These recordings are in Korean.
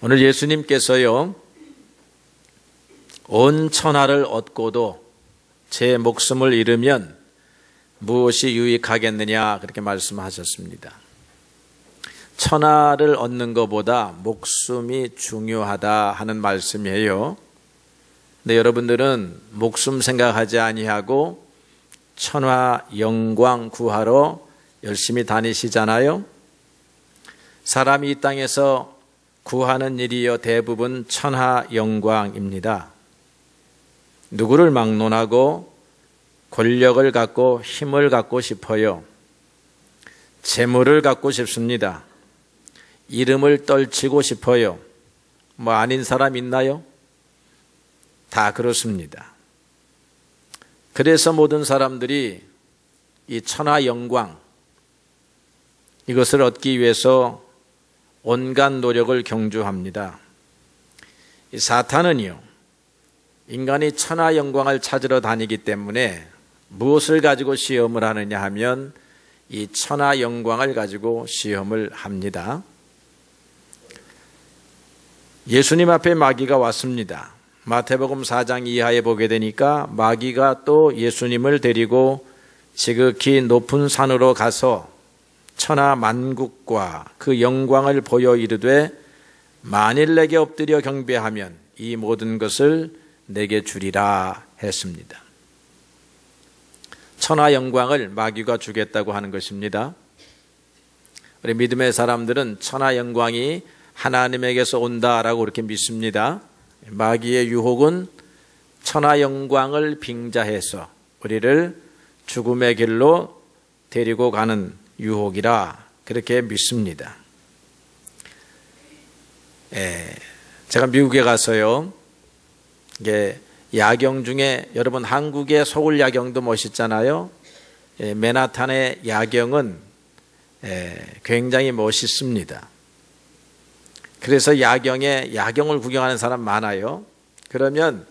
오늘 예수님께서요, 온 천하를 얻고도 제 목숨을 잃으면 무엇이 유익하겠느냐 그렇게 말씀하셨습니다. 천하를 얻는 것보다 목숨이 중요하다 하는 말씀이에요. 근데 여러분들은 목숨 생각하지 아니하고 천하 영광 구하러 열심히 다니시잖아요. 사람이 이 땅에서 구하는 일이요 대부분 천하 영광입니다. 누구를 막론하고 권력을 갖고 힘을 갖고 싶어요. 재물을 갖고 싶습니다. 이름을 떨치고 싶어요. 뭐 아닌 사람 있나요? 다 그렇습니다. 그래서 모든 사람들이 이 천하 영광, 이것을 얻기 위해서 온갖 노력을 경주합니다. 이 사탄은요, 인간이 천하 영광을 찾으러 다니기 때문에 무엇을 가지고 시험을 하느냐 하면 이 천하 영광을 가지고 시험을 합니다. 예수님 앞에 마귀가 왔습니다. 마태복음 4장 이하에 보게 되니까 마귀가 또 예수님을 데리고 지극히 높은 산으로 가서 천하 만국과 그 영광을 보여 이르되 만일 내게 엎드려 경배하면 이 모든 것을 내게 주리라 했습니다. 천하 영광을 마귀가 주겠다고 하는 것입니다. 우리 믿음의 사람들은 천하 영광이 하나님에게서 온다라고 그렇게 믿습니다. 마귀의 유혹은 천하 영광을 빙자해서 우리를 죽음의 길로 데리고 가는 유혹이라 그렇게 믿습니다. 제가 미국에 가서요, 이게 야경 중에 여러분 한국의 서울 야경도 멋있잖아요. 맨하탄의 야경은 굉장히 멋있습니다. 그래서 야경을 구경하는 사람 많아요. 그러면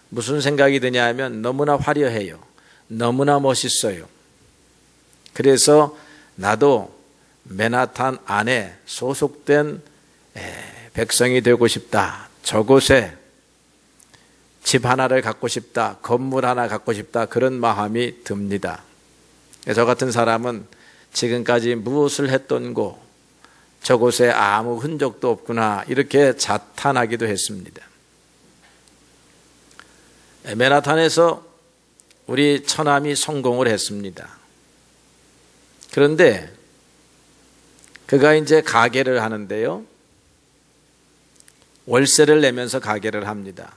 무슨 생각이 드냐 하면 너무나 화려해요. 너무나 멋있어요. 그래서 나도 맨하탄 안에 소속된 백성이 되고 싶다. 저곳에 집 하나를 갖고 싶다. 건물 하나 갖고 싶다. 그런 마음이 듭니다. 저 같은 사람은 지금까지 무엇을 했던 곳, 저곳에 아무 흔적도 없구나 이렇게 자탄하기도 했습니다. 맨하탄에서 우리 처남이 성공을 했습니다. 그런데 그가 이제 가게를 하는데요, 월세를 내면서 가게를 합니다.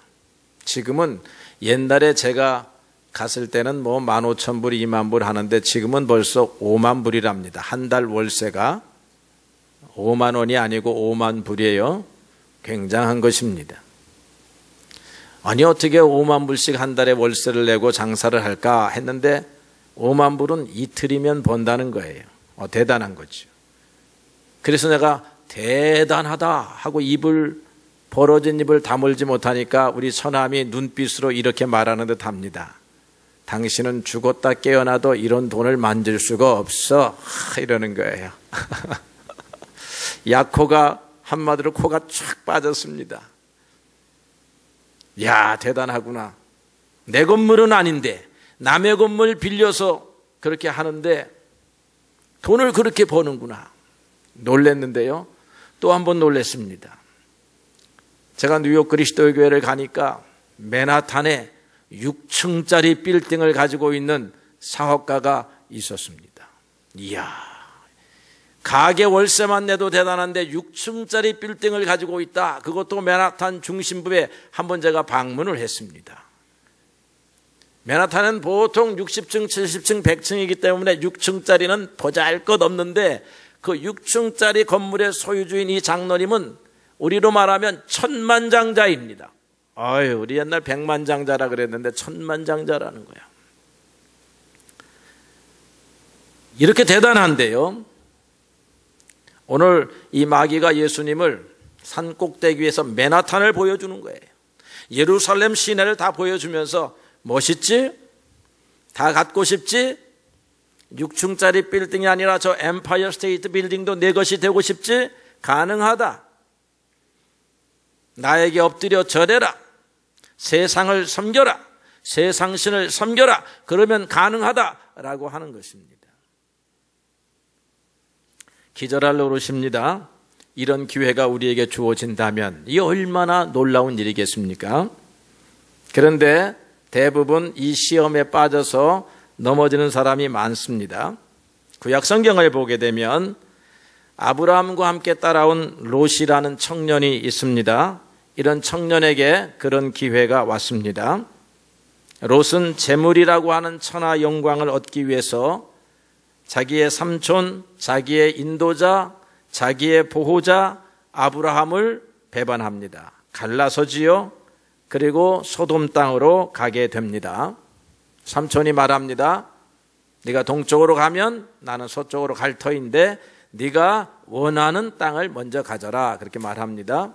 지금은 옛날에 제가 갔을 때는 뭐 15,000불, 20,000불 하는데 지금은 벌써 5만 불이랍니다. 한 달 월세가 5만 원이 아니고 5만 불이에요. 굉장한 것입니다. 아니 어떻게 5만 불씩 한 달에 월세를 내고 장사를 할까 했는데 5만 불은 이틀이면 번다는 거예요. 대단한 거죠. 그래서 내가 대단하다 하고 벌어진 입을 다물지 못하니까 우리 처남이 눈빛으로 이렇게 말하는 듯 합니다. 당신은 죽었다 깨어나도 이런 돈을 만질 수가 없어 이러는 거예요. 약호가 한마디로 코가 쫙 빠졌습니다. 야, 대단하구나. 내 건물은 아닌데 남의 건물 빌려서 그렇게 하는데 돈을 그렇게 버는구나. 놀랬는데요, 또 한 번 놀랬습니다. 제가 뉴욕 그리스도의 교회를 가니까 맨하탄에 6층짜리 빌딩을 가지고 있는 사업가가 있었습니다. 이야, 가게 월세만 내도 대단한데 6층짜리 빌딩을 가지고 있다. 그것도 맨하탄 중심부에 한번 제가 방문을 했습니다. 맨하탄은 보통 60층, 70층, 100층이기 때문에 6층짜리는 보잘것없는데 그 6층짜리 건물의 소유주인 이 장로님은 우리로 말하면 천만장자입니다. 우리 옛날 백만장자라 그랬는데 천만장자라는 거야. 이렇게 대단한데요, 오늘 이 마귀가 예수님을 산 꼭대기에서 맨하탄을 보여주는 거예요. 예루살렘 시내를 다 보여주면서 멋있지? 다 갖고 싶지? 6층짜리 빌딩이 아니라 저 엠파이어 스테이트 빌딩도 내 것이 되고 싶지? 가능하다. 나에게 엎드려 절해라. 세상을 섬겨라. 세상신을 섬겨라. 그러면 가능하다라고 하는 것입니다. 기절할 노릇입니다. 이런 기회가 우리에게 주어진다면 이 얼마나 놀라운 일이겠습니까? 그런데 대부분 이 시험에 빠져서 넘어지는 사람이 많습니다. 구약 성경을 보게 되면 아브라함과 함께 따라온 롯이라는 청년이 있습니다. 이런 청년에게 그런 기회가 왔습니다. 롯은 재물이라고 하는 천하 영광을 얻기 위해서 자기의 삼촌, 자기의 인도자, 자기의 보호자 아브라함을 배반합니다. 갈라서지요. 그리고 소돔 땅으로 가게 됩니다. 삼촌이 말합니다. 네가 동쪽으로 가면 나는 서쪽으로 갈 터인데 네가 원하는 땅을 먼저 가져라. 그렇게 말합니다.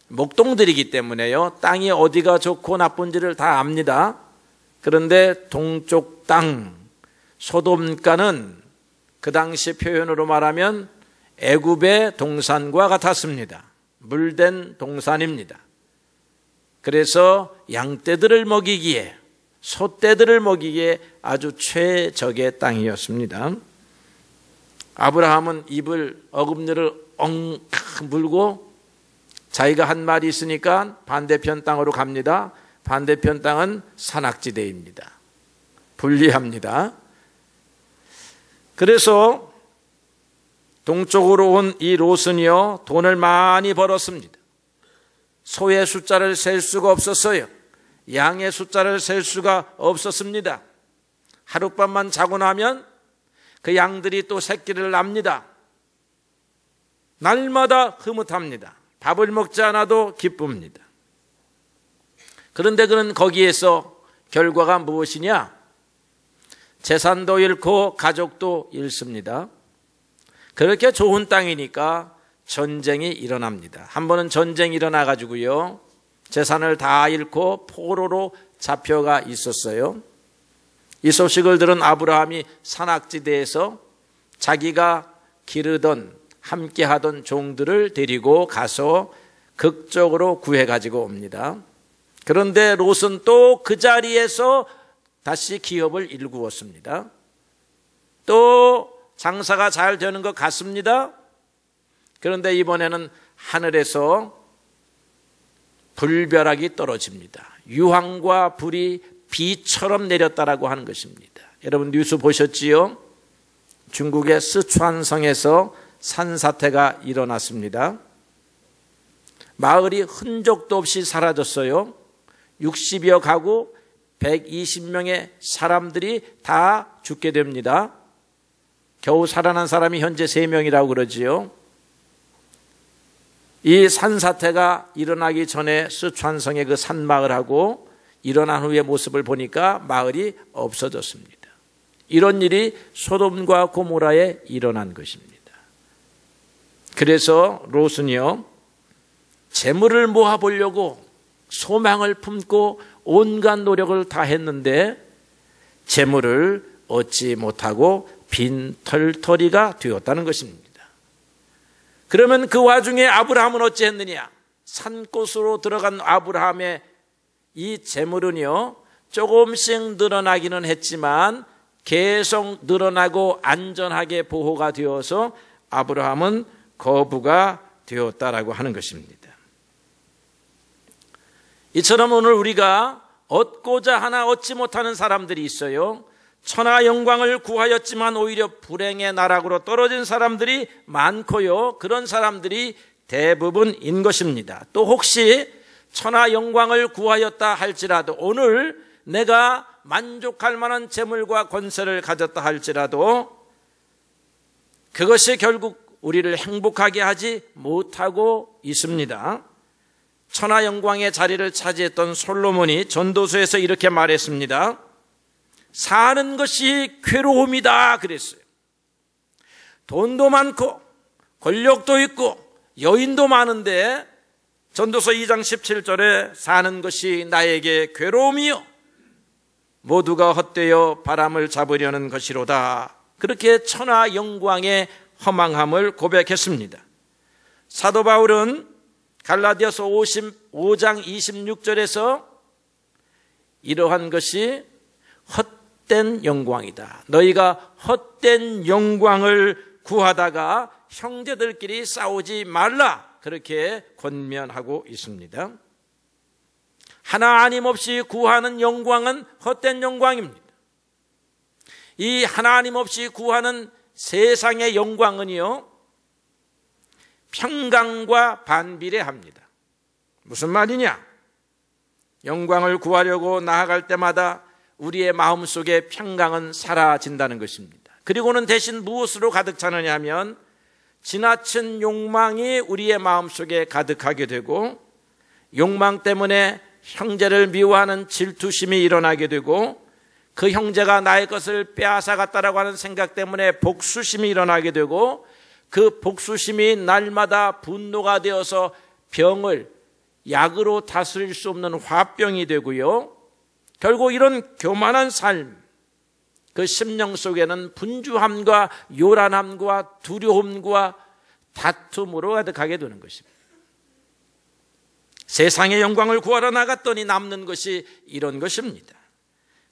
목동들이기 때문에요. 땅이 어디가 좋고 나쁜지를 다 압니다. 그런데 동쪽 땅, 소돔가는 그 당시 표현으로 말하면 애굽의 동산과 같았습니다. 물된 동산입니다. 그래서 양떼들을 먹이기에, 소떼들을 먹이기에 아주 최적의 땅이었습니다. 아브라함은 입을 어금니를 엉 물고 자기가 한 말이 있으니까 반대편 땅으로 갑니다. 반대편 땅은 산악지대입니다. 불리합니다. 그래서 동쪽으로 온 이 롯은요, 돈을 많이 벌었습니다. 소의 숫자를 셀 수가 없었어요. 양의 숫자를 셀 수가 없었습니다. 하룻밤만 자고 나면 그 양들이 또 새끼를 납니다. 날마다 흐뭇합니다. 밥을 먹지 않아도 기쁩니다. 그런데 그는 거기에서 결과가 무엇이냐? 재산도 잃고 가족도 잃습니다. 그렇게 좋은 땅이니까 전쟁이 일어납니다. 한 번은 전쟁이 일어나가지고요, 재산을 다 잃고 포로로 잡혀가 있었어요. 이 소식을 들은 아브라함이 산악지대에서 자기가 기르던 함께하던 종들을 데리고 가서 극적으로 구해가지고 옵니다. 그런데 롯은 또 그 자리에서 다시 기업을 일구었습니다. 또 장사가 잘 되는 것 같습니다. 그런데 이번에는 하늘에서 불벼락이 떨어집니다. 유황과 불이 비처럼 내렸다라고 하는 것입니다. 여러분 뉴스 보셨지요? 중국의 스촨성에서 산사태가 일어났습니다. 마을이 흔적도 없이 사라졌어요. 60여 가구 120명의 사람들이 다 죽게 됩니다. 겨우 살아난 사람이 현재 3명이라고 그러지요. 이 산사태가 일어나기 전에 스촨성의 그 산마을하고 일어난 후의 모습을 보니까 마을이 없어졌습니다. 이런 일이 소돔과 고모라에 일어난 것입니다. 그래서 롯은요, 재물을 모아보려고 소망을 품고 온갖 노력을 다 했는데 재물을 얻지 못하고 빈털터리가 되었다는 것입니다. 그러면 그 와중에 아브라함은 어찌했느냐? 산곳으로 들어간 아브라함의 이 재물은요, 조금씩 늘어나기는 했지만 계속 늘어나고 안전하게 보호가 되어서 아브라함은 거부가 되었다라고 하는 것입니다. 이처럼 오늘 우리가 얻고자 하나 얻지 못하는 사람들이 있어요. 천하 영광을 구하였지만 오히려 불행의 나락으로 떨어진 사람들이 많고요. 그런 사람들이 대부분인 것입니다. 또 혹시 천하 영광을 구하였다 할지라도 오늘 내가 만족할 만한 재물과 권세를 가졌다 할지라도 그것이 결국 우리를 행복하게 하지 못하고 있습니다. 천하 영광의 자리를 차지했던 솔로몬이 전도서에서 이렇게 말했습니다. 사는 것이 괴로움이다 그랬어요. 돈도 많고 권력도 있고 여인도 많은데 전도서 2장 17절에 사는 것이 나에게 괴로움이요 모두가 헛되어 바람을 잡으려는 것이로다. 그렇게 천하 영광의 허망함을 고백했습니다. 사도 바울은 갈라디아서 5장 26절에서 이러한 것이 헛된 영광이다. 너희가 헛된 영광을 구하다가 형제들끼리 싸우지 말라. 그렇게 권면하고 있습니다. 하나님 없이 구하는 영광은 헛된 영광입니다. 이 하나님 없이 구하는 세상의 영광은요, 평강과 반비례합니다. 무슨 말이냐? 영광을 구하려고 나아갈 때마다 우리의 마음속에 평강은 사라진다는 것입니다. 그리고는 대신 무엇으로 가득 차느냐 하면 지나친 욕망이 우리의 마음속에 가득하게 되고, 욕망 때문에 형제를 미워하는 질투심이 일어나게 되고, 그 형제가 나의 것을 빼앗아갔다라고 하는 생각 때문에 복수심이 일어나게 되고, 그 복수심이 날마다 분노가 되어서 병을 약으로 다스릴 수 없는 화병이 되고요, 결국 이런 교만한 삶, 그 심령 속에는 분주함과 요란함과 두려움과 다툼으로 가득하게 되는 것입니다. 세상의 영광을 구하러 나갔더니 남는 것이 이런 것입니다.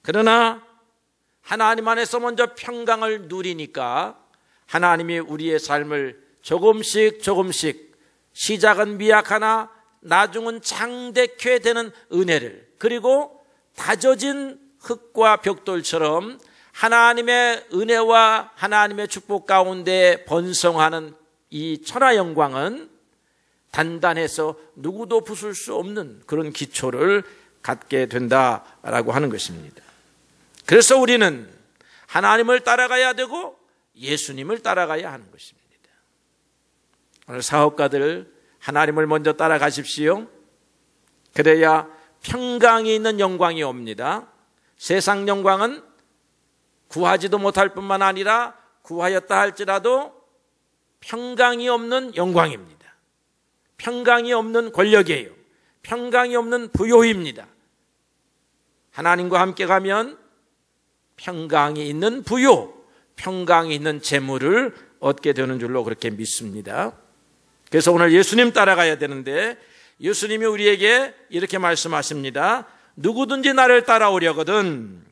그러나 하나님 안에서 먼저 평강을 누리니까 하나님이 우리의 삶을 조금씩 시작은 미약하나 나중은 장대케 되는 은혜를, 그리고 다져진 흙과 벽돌처럼 하나님의 은혜와 하나님의 축복 가운데 번성하는 이 천하 영광은 단단해서 누구도 부술 수 없는 그런 기초를 갖게 된다라고 하는 것입니다. 그래서 우리는 하나님을 따라가야 되고 예수님을 따라가야 하는 것입니다. 오늘 사업가들, 하나님을 먼저 따라가십시오. 그래야 평강이 있는 영광이 옵니다. 세상 영광은 구하지도 못할 뿐만 아니라 구하였다 할지라도 평강이 없는 영광입니다. 평강이 없는 권력이에요. 평강이 없는 부요입니다. 하나님과 함께 가면 평강이 있는 부요, 평강이 있는 재물을 얻게 되는 줄로 그렇게 믿습니다. 그래서 오늘 예수님 따라가야 되는데, 예수님이 우리에게 이렇게 말씀하십니다. 누구든지 나를 따라오려거든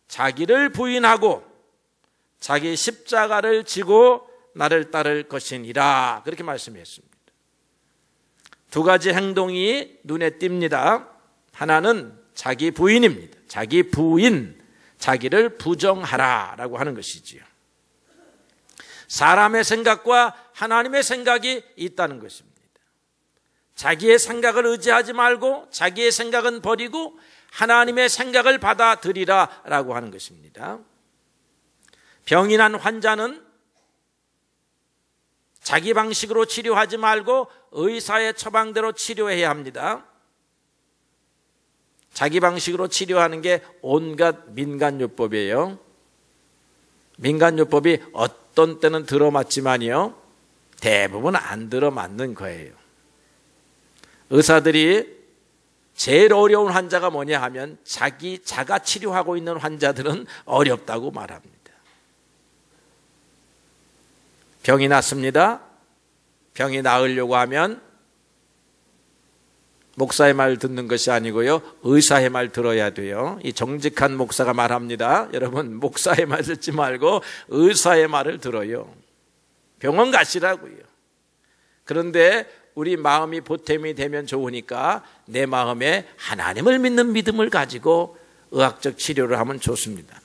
자기를 부인하고 자기 십자가를 지고 나를 따를 것이니라. 그렇게 말씀했습니다. 두 가지 행동이 눈에 띕니다. 하나는 자기 부인입니다. 자기 부인, 자기를 부정하라라고 하는 것이지요. 사람의 생각과 하나님의 생각이 있다는 것입니다. 자기의 생각을 의지하지 말고 자기의 생각은 버리고 하나님의 생각을 받아들이라라고 하는 것입니다. 병이 난 환자는 자기 방식으로 치료하지 말고 의사의 처방대로 치료해야 합니다. 자기 방식으로 치료하는 게 온갖 민간요법이에요. 민간요법이 어떤 때는 들어맞지만요, 대부분 안 들어맞는 거예요. 의사들이 제일 어려운 환자가 뭐냐 하면 자가 치료하고 있는 환자들은 어렵다고 말합니다. 병이 났습니다. 병이 나으려고 하면 목사의 말 듣는 것이 아니고요, 의사의 말 들어야 돼요. 이 정직한 목사가 말합니다. 여러분, 목사의 말 듣지 말고 의사의 말을 들어요. 병원 가시라고요. 그런데 우리 마음이 보탬이 되면 좋으니까 내 마음에 하나님을 믿는 믿음을 가지고 의학적 치료를 하면 좋습니다.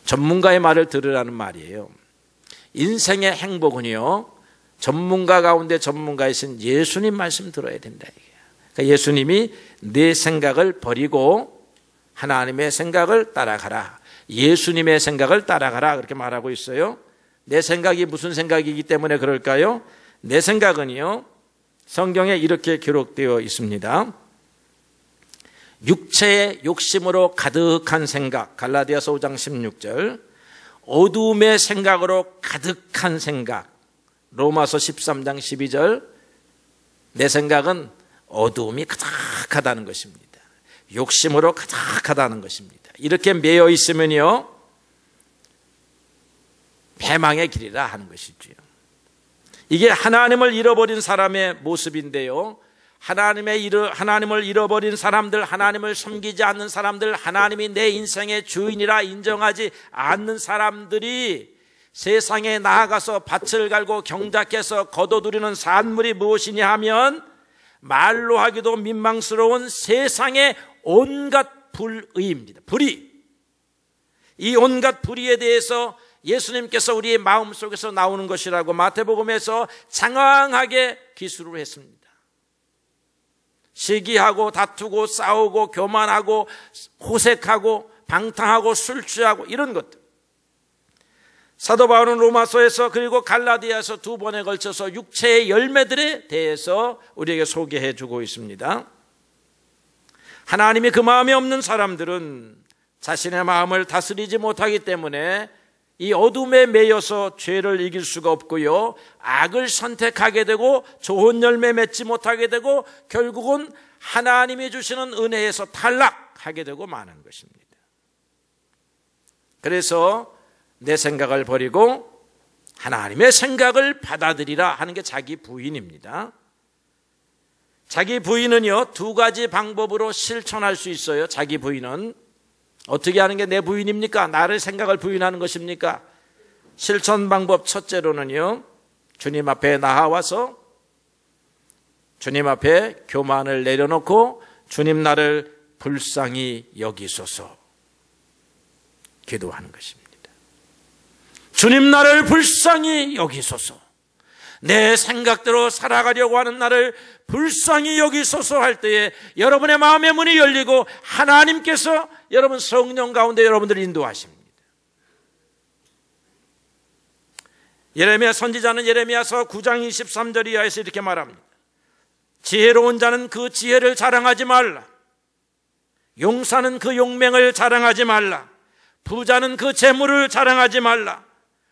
전문가의 말을 들으라는 말이에요. 인생의 행복은요, 전문가 가운데 전문가이신 예수님 말씀 들어야 된다. 그러니까 예수님이 내 생각을 버리고 하나님의 생각을 따라가라, 예수님의 생각을 따라가라, 그렇게 말하고 있어요. 내 생각이 무슨 생각이기 때문에 그럴까요? 내 생각은요, 성경에 이렇게 기록되어 있습니다. 육체의 욕심으로 가득한 생각, 갈라디아서 5장 16절, 어두움의 생각으로 가득한 생각, 로마서 13장 12절, 내 생각은 어두움이 가득하다는 것입니다. 욕심으로 가득하다는 것입니다. 이렇게 매여 있으면요, 패망의 길이라 하는 것이지요. 이게 하나님을 잃어버린 사람의 모습인데요. 하나님을 잃어버린 사람들, 하나님을 섬기지 않는 사람들, 하나님이 내 인생의 주인이라 인정하지 않는 사람들이 세상에 나아가서 밭을 갈고 경작해서 거둬들이는 산물이 무엇이냐 하면 말로 하기도 민망스러운 세상의 온갖 불의입니다. 불의. 이 온갖 불의에 대해서 예수님께서 우리의 마음속에서 나오는 것이라고 마태복음에서 장황하게 기술을 했습니다. 시기하고 다투고 싸우고 교만하고 호색하고 방탕하고 술 취하고 이런 것들. 사도 바울은 로마서에서 그리고 갈라디아서 두 번에 걸쳐서 육체의 열매들에 대해서 우리에게 소개해 주고 있습니다. 하나님이 그 마음에 없는 사람들은 자신의 마음을 다스리지 못하기 때문에 이 어둠에 매여서 죄를 이길 수가 없고요, 악을 선택하게 되고 좋은 열매 맺지 못하게 되고 결국은 하나님이 주시는 은혜에서 탈락하게 되고 마는 것입니다. 그래서 내 생각을 버리고 하나님의 생각을 받아들이라 하는 게 자기 부인입니다. 자기 부인은요, 두 가지 방법으로 실천할 수 있어요. 자기 부인은 어떻게 하는 게 내 부인입니까? 나를 생각을 부인하는 것입니까? 실천 방법 첫째로는요, 주님 앞에 나아와서 주님 앞에 교만을 내려놓고 주님 나를 불쌍히 여기소서 기도하는 것입니다. 주님 나를 불쌍히 여기소서. 내 생각대로 살아가려고 하는 나를 불쌍히 여기소서 할 때에 여러분의 마음의 문이 열리고 하나님께서 여러분 성령 가운데 여러분들을 인도하십니다. 예레미야 선지자는 예레미야서 9장 23절 이하에서 이렇게 말합니다. 지혜로운 자는 그 지혜를 자랑하지 말라. 용사는 그 용맹을 자랑하지 말라. 부자는 그 재물을 자랑하지 말라.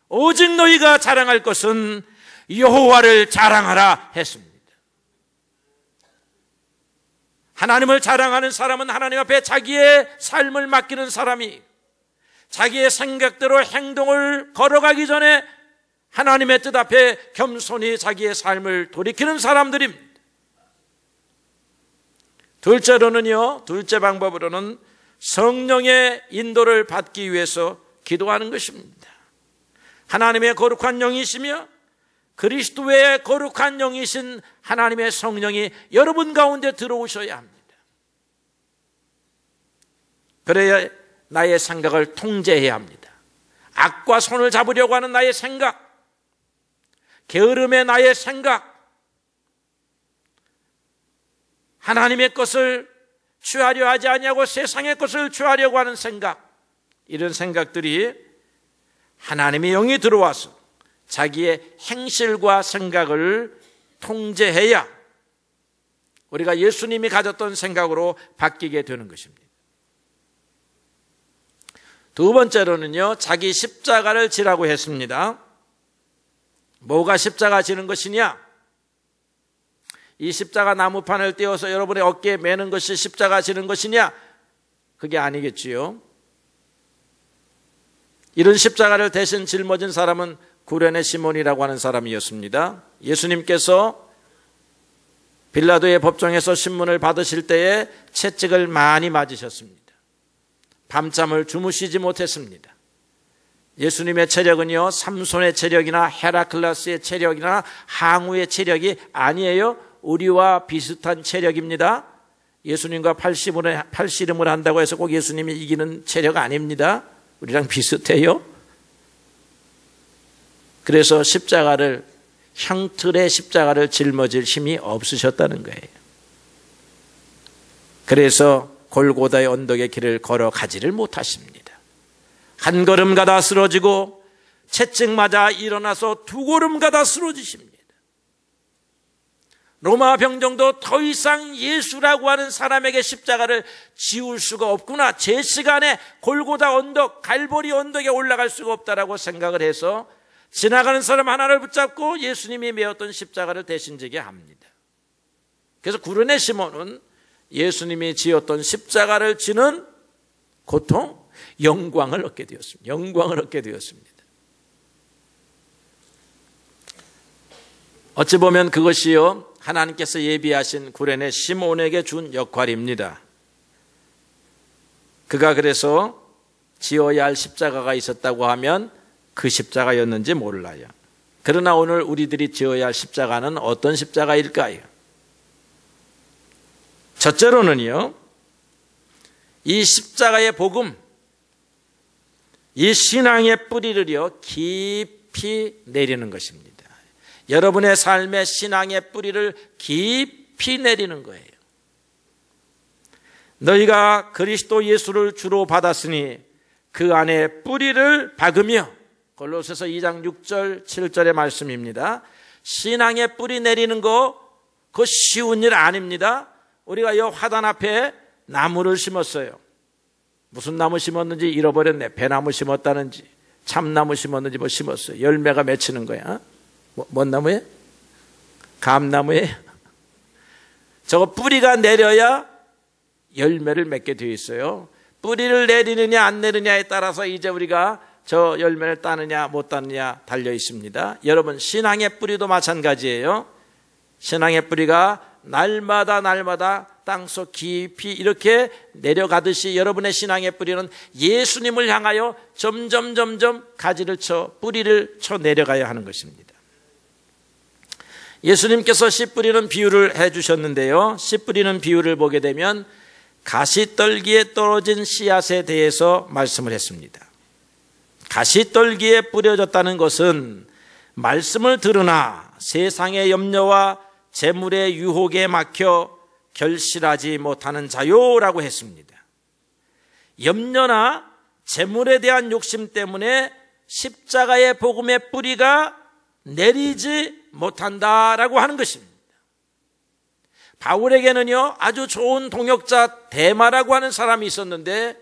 오직 너희가 자랑할 것은 여호와를 자랑하라 했습니다. 하나님을 자랑하는 사람은 하나님 앞에 자기의 삶을 맡기는 사람이, 자기의 생각대로 행동을 걸어가기 전에 하나님의 뜻 앞에 겸손히 자기의 삶을 돌이키는 사람들입니다. 둘째 방법으로는 성령의 인도를 받기 위해서 기도하는 것입니다. 하나님의 거룩한 영이시며 그리스도의 거룩한 영이신 하나님의 성령이 여러분 가운데 들어오셔야 합니다. 그래야 나의 생각을 통제해야 합니다. 악과 손을 잡으려고 하는 나의 생각, 게으름의 나의 생각, 하나님의 것을 취하려 하지 아니하고 세상의 것을 취하려고 하는 생각, 이런 생각들이 하나님의 영이 들어와서 자기의 행실과 생각을 통제해야 우리가 예수님이 가졌던 생각으로 바뀌게 되는 것입니다. 두 번째로는요, 자기 십자가를 지라고 했습니다. 뭐가 십자가 지는 것이냐? 이 십자가 나무판을 떼어서 여러분의 어깨에 매는 것이 십자가 지는 것이냐? 그게 아니겠지요. 이런 십자가를 대신 짊어진 사람은 구레네 시몬이라고 하는 사람이었습니다. 예수님께서 빌라도의 법정에서 신문을 받으실 때에 채찍을 많이 맞으셨습니다. 밤잠을 주무시지 못했습니다. 예수님의 체력은요, 삼손의 체력이나 헤라클레스의 체력이나 항우의 체력이 아니에요. 우리와 비슷한 체력입니다. 예수님과 팔씨름을 한다고 해서 꼭 예수님이 이기는 체력 아닙니다. 우리랑 비슷해요. 그래서 십자가를, 형틀의 십자가를 짊어질 힘이 없으셨다는 거예요. 그래서 골고다의 언덕의 길을 걸어가지를 못하십니다. 한 걸음 가다 쓰러지고 채찍 맞아 일어나서 두 걸음 가다 쓰러지십니다. 로마 병정도 더 이상 예수라고 하는 사람에게 십자가를 지울 수가 없구나, 제 시간에 골고다 언덕, 갈보리 언덕에 올라갈 수가 없다라고 생각을 해서 지나가는 사람 하나를 붙잡고 예수님이 메었던 십자가를 대신 지게 합니다. 그래서 구레네 시몬은 예수님이 지었던 십자가를 지는 고통, 영광을 얻게 되었습니다. 영광을 얻게 되었습니다. 어찌 보면 그것이요 하나님께서 예비하신 구레네 시몬에게 준 역할입니다. 그가 그래서 지어야 할 십자가가 있었다고 하면 그 십자가였는지 몰라요. 그러나 오늘 우리들이 지어야 할 십자가는 어떤 십자가일까요? 첫째로는요, 이 십자가의 복음, 이 신앙의 뿌리를요 깊이 내리는 것입니다. 여러분의 삶의 신앙의 뿌리를 깊이 내리는 거예요. 너희가 그리스도 예수를 주로 받았으니 그 안에 뿌리를 박으며, 골로새서 2장 6절 7절의 말씀입니다. 신앙의 뿌리 내리는 거 그거 쉬운 일 아닙니다. 우리가 이 화단 앞에 나무를 심었어요. 무슨 나무 심었는지 잃어버렸네. 배나무 심었다는지 참나무 심었는지 뭐 심었어요. 열매가 맺히는 거야. 뭔 나무예요? 감나무예요? 저거 뿌리가 내려야 열매를 맺게 되어 있어요. 뿌리를 내리느냐 안 내리느냐에 따라서 이제 우리가 저 열매를 따느냐 못 따느냐 달려 있습니다. 여러분, 신앙의 뿌리도 마찬가지예요. 신앙의 뿌리가 날마다 땅속 깊이 이렇게 내려가듯이 여러분의 신앙의 뿌리는 예수님을 향하여 점점 가지를 쳐 뿌리를 쳐 내려가야 하는 것입니다. 예수님께서 씨 뿌리는 비유를 해주셨는데요, 씨 뿌리는 비유를 보게 되면 가시떨기에 떨어진 씨앗에 대해서 말씀을 했습니다. 가시떨기에 뿌려졌다는 것은 말씀을 들으나 세상의 염려와 재물의 유혹에 막혀 결실하지 못하는 자요라고 했습니다. 염려나 재물에 대한 욕심 때문에 십자가의 복음의 뿌리가 내리지 못한다라고 하는 것입니다. 바울에게는요 아주 좋은 동역자 데마라고 하는 사람이 있었는데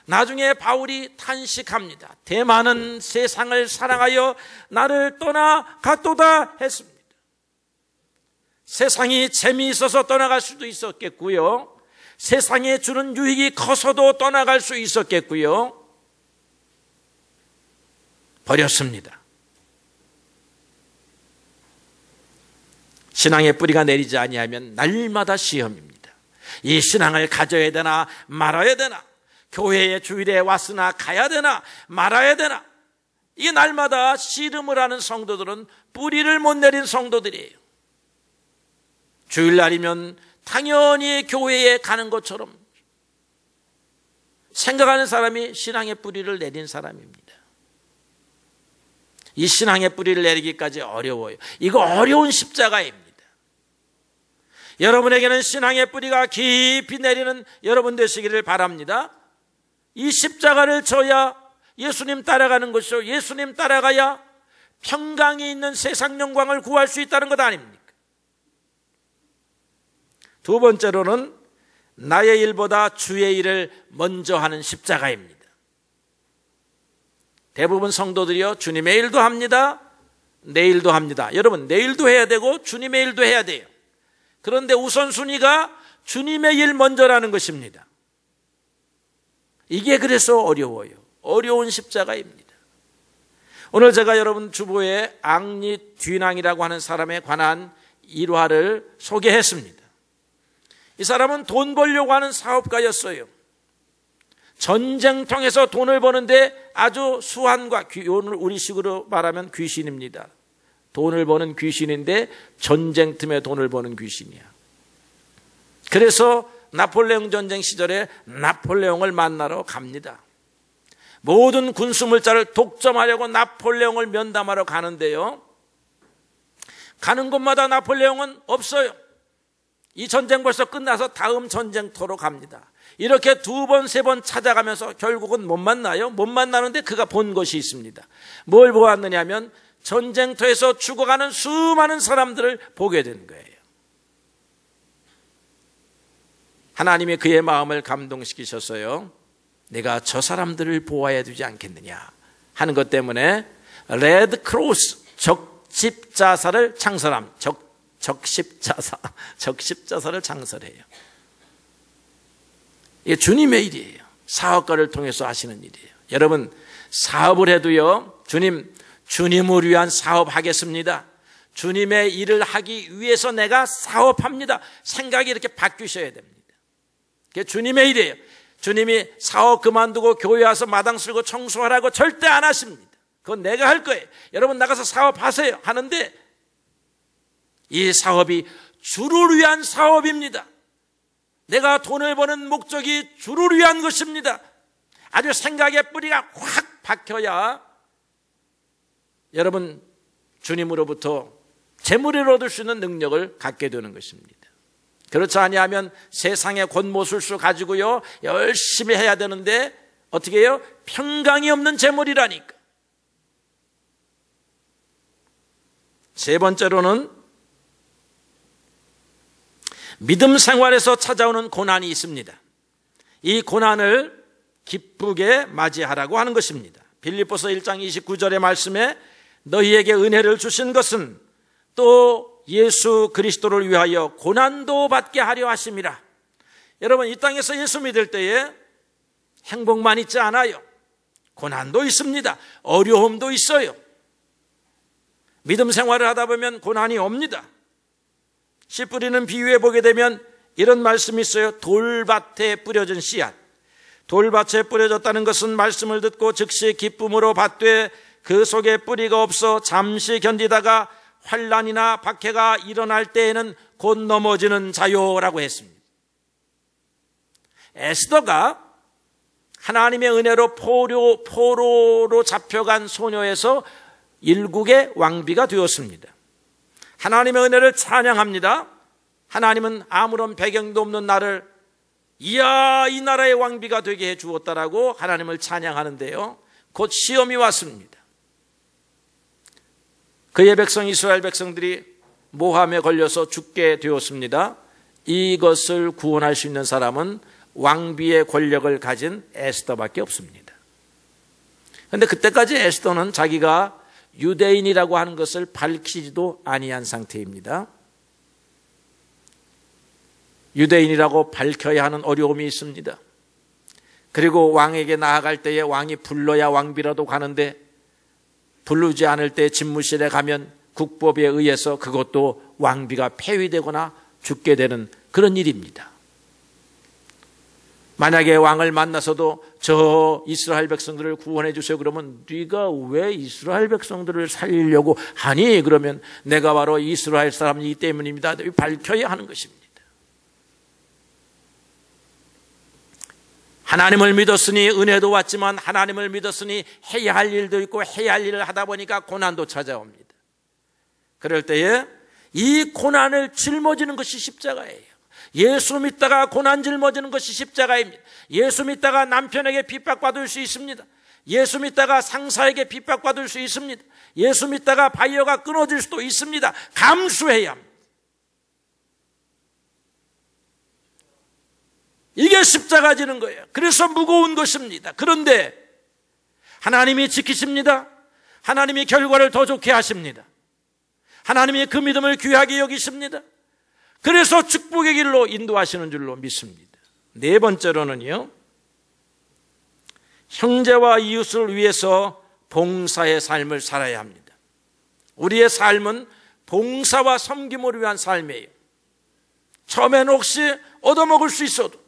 나중에 바울이 탄식합니다. 데마는 세상을 사랑하여 나를 떠나갔도다 했습니다. 세상이 재미있어서 떠나갈 수도 있었겠고요, 세상에 주는 유익이 커서도 떠나갈 수 있었겠고요, 버렸습니다. 신앙의 뿌리가 내리지 아니하면 날마다 시험입니다. 이 신앙을 가져야 되나 말아야 되나, 교회에 주일에 왔으나 가야 되나 말아야 되나, 이게 날마다 씨름을 하는 성도들은 뿌리를 못 내린 성도들이에요. 주일날이면 당연히 교회에 가는 것처럼 생각하는 사람이 신앙의 뿌리를 내린 사람입니다. 이 신앙의 뿌리를 내리기까지 어려워요. 이거 어려운 십자가입니다. 여러분에게는 신앙의 뿌리가 깊이 내리는 여러분 되시기를 바랍니다. 이 십자가를 져야 예수님 따라가는 것이요, 예수님 따라가야 평강이 있는 세상 영광을 구할 수 있다는 것 아닙니까? 두 번째로는 나의 일보다 주의 일을 먼저 하는 십자가입니다. 대부분 성도들이요 주님의 일도 합니다, 내 일도 합니다. 여러분, 내 일도 해야 되고 주님의 일도 해야 돼요. 그런데 우선순위가 주님의 일 먼저라는 것입니다. 이게 그래서 어려워요. 어려운 십자가입니다. 오늘 제가 여러분 주보에 앙리 듀낭이라고 하는 사람에 관한 일화를 소개했습니다. 이 사람은 돈 벌려고 하는 사업가였어요. 전쟁통에서 돈을 버는데 아주 수완과, 오늘 우리식으로 말하면 귀신입니다. 돈을 버는 귀신인데 전쟁 틈에 돈을 버는 귀신이야. 그래서 나폴레옹 전쟁 시절에 나폴레옹을 만나러 갑니다. 모든 군수물자를 독점하려고 나폴레옹을 면담하러 가는데요, 가는 곳마다 나폴레옹은 없어요. 이 전쟁 벌써 끝나서 다음 전쟁터로 갑니다. 이렇게 두 번, 세 번 찾아가면서 결국은 못 만나요. 못 만나는데 그가 본 것이 있습니다. 뭘 보았느냐 하면 전쟁터에서 죽어가는 수많은 사람들을 보게 된 거예요. 하나님이 그의 마음을 감동시키셨어요. 내가 저 사람들을 보아야 되지 않겠느냐 하는 것 때문에 레드 크로스 적십자사를 창설함. 적십자사를 창설해요. 이게 주님의 일이에요. 사업가를 통해서 하시는 일이에요. 여러분, 사업을 해도요, 주님을 위한 사업 하겠습니다, 주님의 일을 하기 위해서 내가 사업합니다. 생각이 이렇게 바뀌셔야 됩니다. 그게 주님의 일이에요. 주님이 사업 그만두고 교회 와서 마당 쓸고 청소하라고 절대 안 하십니다. 그건 내가 할 거예요. 여러분 나가서 사업하세요 하는데 이 사업이 주를 위한 사업입니다. 내가 돈을 버는 목적이 주를 위한 것입니다. 아주 생각의 뿌리가 확 박혀야 여러분 주님으로부터 재물을 얻을 수 있는 능력을 갖게 되는 것입니다. 그렇지 아니하면 세상의 권모술수 가지고요 열심히 해야 되는데 어떻게 해요? 평강이 없는 재물이라니까. 세 번째로는 믿음 생활에서 찾아오는 고난이 있습니다. 이 고난을 기쁘게 맞이하라고 하는 것입니다. 빌립보서 1장 29절의 말씀에 너희에게 은혜를 주신 것은 또 예수 그리스도를 위하여 고난도 받게 하려 하심이라. 여러분 이 땅에서 예수 믿을 때에 행복만 있지 않아요. 고난도 있습니다. 어려움도 있어요. 믿음 생활을 하다 보면 고난이 옵니다. 씨 뿌리는 비유에 보게 되면 이런 말씀이 있어요. 돌밭에 뿌려진 씨앗. 돌밭에 뿌려졌다는 것은 말씀을 듣고 즉시 기쁨으로 받되 그 속에 뿌리가 없어 잠시 견디다가 환난이나 박해가 일어날 때에는 곧 넘어지는 자요라고 했습니다. 에스더가 하나님의 은혜로 포로로 잡혀간 소녀에서 일국의 왕비가 되었습니다. 하나님의 은혜를 찬양합니다. 하나님은 아무런 배경도 없는 나를 이야 이 나라의 왕비가 되게 해 주었다라고 하나님을 찬양하는데요. 곧 시험이 왔습니다. 그의 백성 이스라엘 백성들이 모함에 걸려서 죽게 되었습니다. 이것을 구원할 수 있는 사람은 왕비의 권력을 가진 에스더밖에 없습니다. 그런데 그때까지 에스더는 자기가 유대인이라고 하는 것을 밝히지도 아니한 상태입니다. 유대인이라고 밝혀야 하는 어려움이 있습니다. 그리고 왕에게 나아갈 때에 왕이 불러야 왕비라도 가는데 부르지 않을 때 집무실에 가면 국법에 의해서 그것도 왕비가 폐위되거나 죽게 되는 그런 일입니다. 만약에 왕을 만나서도 저 이스라엘 백성들을 구원해 주세요 그러면 네가 왜 이스라엘 백성들을 살리려고 하니? 그러면 내가 바로 이스라엘 사람이기 때문입니다. 밝혀야 하는 것입니다. 하나님을 믿었으니 은혜도 왔지만 하나님을 믿었으니 해야 할 일도 있고 해야 할 일을 하다 보니까 고난도 찾아옵니다. 그럴 때에 이 고난을 짊어지는 것이 십자가예요. 예수 믿다가 고난 짊어지는 것이 십자가입니다. 예수 믿다가 남편에게 핍박받을 수 있습니다. 예수 믿다가 상사에게 핍박받을 수 있습니다. 예수 믿다가 바이어가 끊어질 수도 있습니다. 감수해야 합니다. 이게 십자가 지는 거예요. 그래서 무거운 것입니다. 그런데 하나님이 지키십니다. 하나님이 결과를 더 좋게 하십니다. 하나님이 그 믿음을 귀하게 여기십니다. 그래서 축복의 길로 인도하시는 줄로 믿습니다. 네 번째로는요, 형제와 이웃을 위해서 봉사의 삶을 살아야 합니다. 우리의 삶은 봉사와 섬김을 위한 삶이에요. 처음에는 혹시 얻어먹을 수 있어도,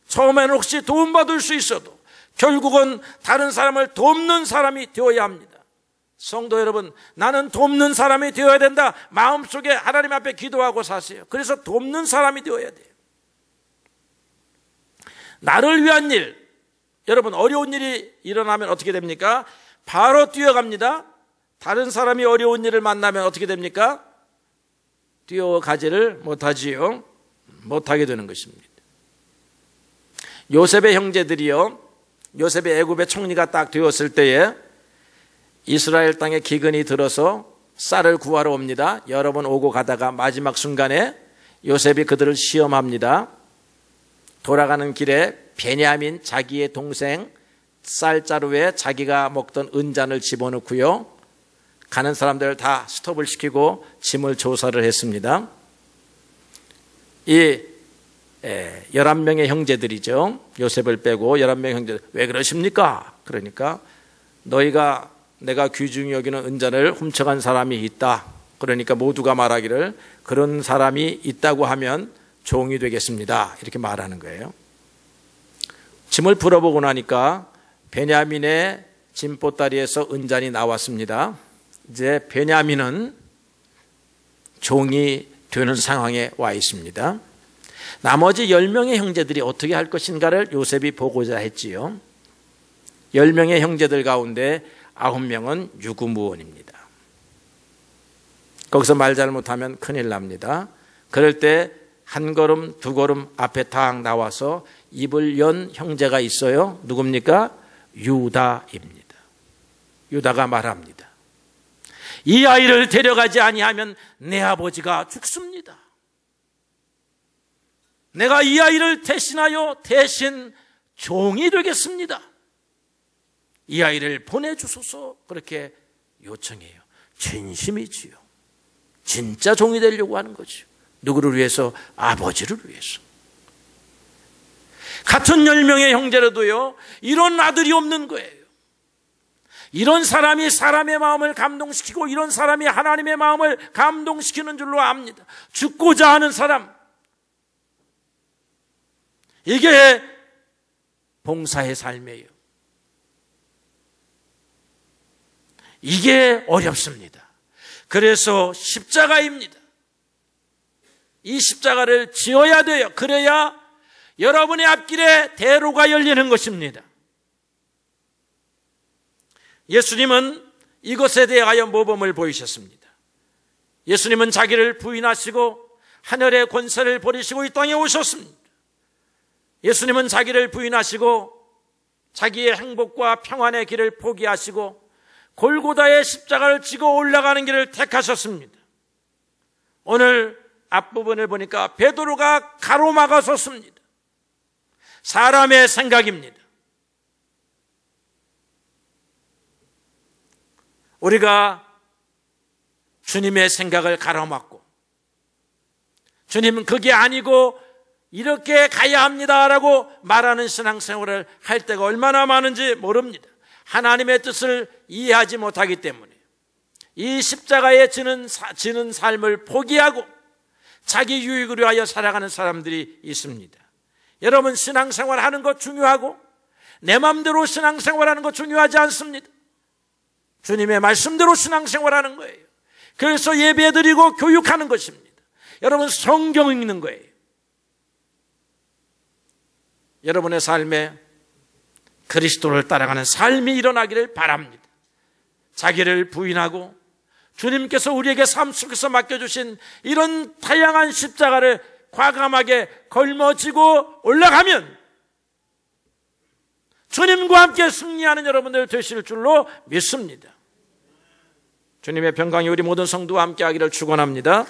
처음에는 혹시 도움받을 수 있어도 결국은 다른 사람을 돕는 사람이 되어야 합니다. 성도 여러분, 나는 돕는 사람이 되어야 된다. 마음속에 하나님 앞에 기도하고 사세요. 그래서 돕는 사람이 되어야 돼요. 나를 위한 일, 여러분 어려운 일이 일어나면 어떻게 됩니까? 바로 뛰어갑니다. 다른 사람이 어려운 일을 만나면 어떻게 됩니까? 뛰어가지를 못하지요. 못하게 되는 것입니다. 요셉의 형제들이요, 요셉이 애굽의 총리가 딱 되었을 때에 이스라엘 땅에 기근이 들어서 쌀을 구하러 옵니다. 여러 번 오고 가다가 마지막 순간에 요셉이 그들을 시험합니다. 돌아가는 길에 베냐민 자기의 동생 쌀자루에 자기가 먹던 은잔을 집어넣고요, 가는 사람들을 다 스톱을 시키고 짐을 조사를 했습니다. 이 11명의 형제들이죠. 요셉을 빼고 11명의 형제들. 왜 그러십니까? 그러니까 내가 귀중히 여기는 은잔을 훔쳐간 사람이 있다. 그러니까 모두가 말하기를 그런 사람이 있다고 하면 종이 되겠습니다. 이렇게 말하는 거예요. 짐을 풀어보고 나니까 베냐민의 짐보따리에서 은잔이 나왔습니다. 이제 베냐민은 종이 되는 상황에 와 있습니다. 나머지 10명의 형제들이 어떻게 할 것인가를 요셉이 보고자 했지요. 10명의 형제들 가운데 9명은 유구무원입니다. 거기서 말 잘못하면 큰일 납니다. 그럴 때 한 걸음 두 걸음 앞에 딱 나와서 입을 연 형제가 있어요. 누굽니까? 유다입니다. 유다가 말합니다. 이 아이를 데려가지 아니하면 내 아버지가 죽습니다. 내가 이 아이를 대신하여 대신 종이 되겠습니다. 이 아이를 보내주소서. 그렇게 요청해요. 진심이지요. 진짜 종이 되려고 하는 거죠. 누구를 위해서? 아버지를 위해서. 같은 10명의 형제라도요, 이런 아들이 없는 거예요. 이런 사람이 사람의 마음을 감동시키고 이런 사람이 하나님의 마음을 감동시키는 줄로 압니다. 죽고자 하는 사람, 이게 봉사의 삶이에요. 이게 어렵습니다. 그래서 십자가입니다. 이 십자가를 지어야 돼요. 그래야 여러분의 앞길에 대로가 열리는 것입니다. 예수님은 이것에 대하여 모범을 보이셨습니다. 예수님은 자기를 부인하시고 하늘의 권세를 버리시고 이 땅에 오셨습니다. 예수님은 자기를 부인하시고 자기의 행복과 평안의 길을 포기하시고 골고다의 십자가를 지고 올라가는 길을 택하셨습니다. 오늘 앞부분을 보니까 베드로가 가로막아 섰습니다. 사람의 생각입니다. 우리가 주님의 생각을 가로막고 주님은 그게 아니고 이렇게 가야 합니다라고 말하는 신앙생활을 할 때가 얼마나 많은지 모릅니다. 하나님의 뜻을 이해하지 못하기 때문에 이 십자가에 지는 삶을 포기하고 자기 유익을 위하여 살아가는 사람들이 있습니다. 여러분, 신앙생활 하는 것 중요하고 내 마음대로 신앙생활 하는 것 중요하지 않습니다. 주님의 말씀대로 신앙생활 하는 거예요. 그래서 예배드리고 교육하는 것입니다. 여러분, 성경 읽는 거예요. 여러분의 삶에 그리스도를 따라가는 삶이 일어나기를 바랍니다. 자기를 부인하고 주님께서 우리에게 삶 속에서 맡겨주신 이런 다양한 십자가를 과감하게 걸머지고 올라가면 주님과 함께 승리하는 여러분들 되실 줄로 믿습니다. 주님의 평강이 우리 모든 성도와 함께 하기를 축원합니다.